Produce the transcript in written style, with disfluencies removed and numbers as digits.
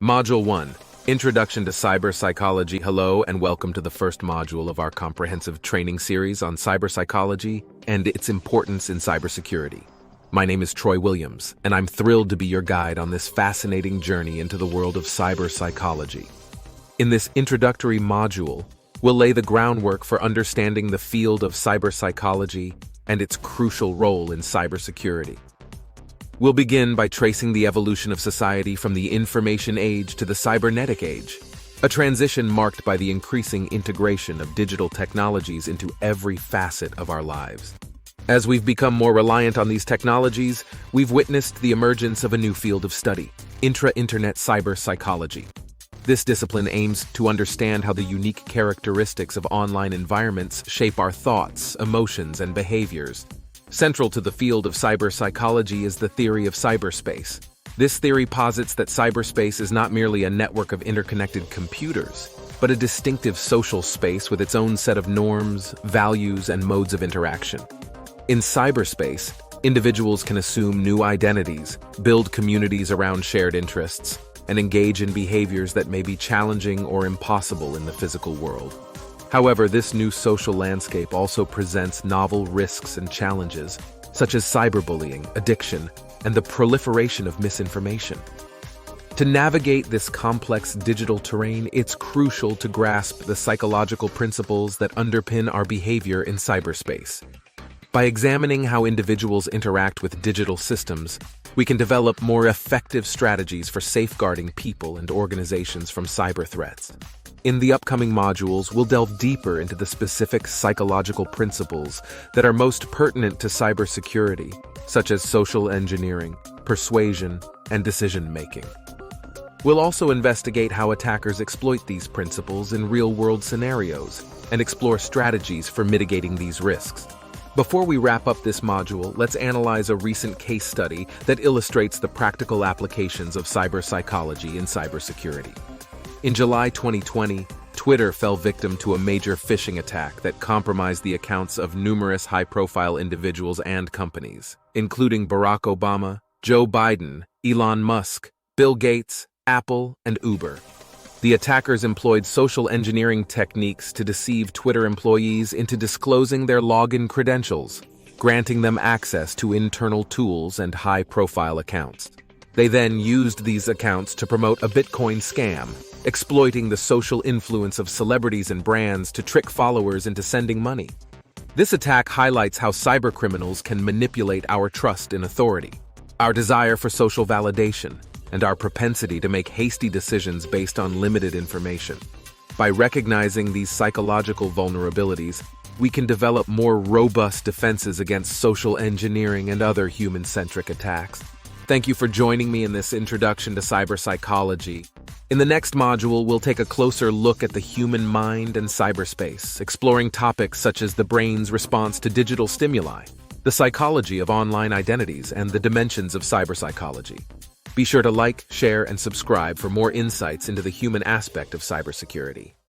Module 1, Introduction to Cyberpsychology. Hello and welcome to the first module of our comprehensive training series on cyberpsychology and its importance in cybersecurity. My name is Troy Williams, and I'm thrilled to be your guide on this fascinating journey into the world of cyberpsychology. In this introductory module, we'll lay the groundwork for understanding the field of cyberpsychology and its crucial role in cybersecurity. We'll begin by tracing the evolution of society from the information age to the cybernetic age, a transition marked by the increasing integration of digital technologies into every facet of our lives. As we've become more reliant on these technologies, we've witnessed the emergence of a new field of study, intra-internet cyberpsychology. This discipline aims to understand how the unique characteristics of online environments shape our thoughts, emotions, and behaviors. Central to the field of cyberpsychology is the theory of cyberspace. This theory posits that cyberspace is not merely a network of interconnected computers, but a distinctive social space with its own set of norms, values, and modes of interaction. In cyberspace, individuals can assume new identities, build communities around shared interests, and engage in behaviors that may be challenging or impossible in the physical world. However, this new social landscape also presents novel risks and challenges, such as cyberbullying, addiction, and the proliferation of misinformation. To navigate this complex digital terrain, it's crucial to grasp the psychological principles that underpin our behavior in cyberspace. By examining how individuals interact with digital systems, we can develop more effective strategies for safeguarding people and organizations from cyber threats. In the upcoming modules, we'll delve deeper into the specific psychological principles that are most pertinent to cybersecurity, such as social engineering, persuasion, and decision-making. We'll also investigate how attackers exploit these principles in real-world scenarios and explore strategies for mitigating these risks. Before we wrap up this module, let's analyze a recent case study that illustrates the practical applications of cyberpsychology in cybersecurity. In July 2020, Twitter fell victim to a major phishing attack that compromised the accounts of numerous high-profile individuals and companies, including Barack Obama, Joe Biden, Elon Musk, Bill Gates, Apple, and Uber. The attackers employed social engineering techniques to deceive Twitter employees into disclosing their login credentials, granting them access to internal tools and high-profile accounts. They then used these accounts to promote a Bitcoin scam, exploiting the social influence of celebrities and brands to trick followers into sending money. This attack highlights how cybercriminals can manipulate our trust in authority, our desire for social validation, and our propensity to make hasty decisions based on limited information. By recognizing these psychological vulnerabilities, we can develop more robust defenses against social engineering and other human-centric attacks. Thank you for joining me in this introduction to cyberpsychology. In the next module, we'll take a closer look at the human mind and cyberspace, exploring topics such as the brain's response to digital stimuli, the psychology of online identities, and the dimensions of cyberpsychology. Be sure to like, share, and subscribe for more insights into the human aspect of cybersecurity.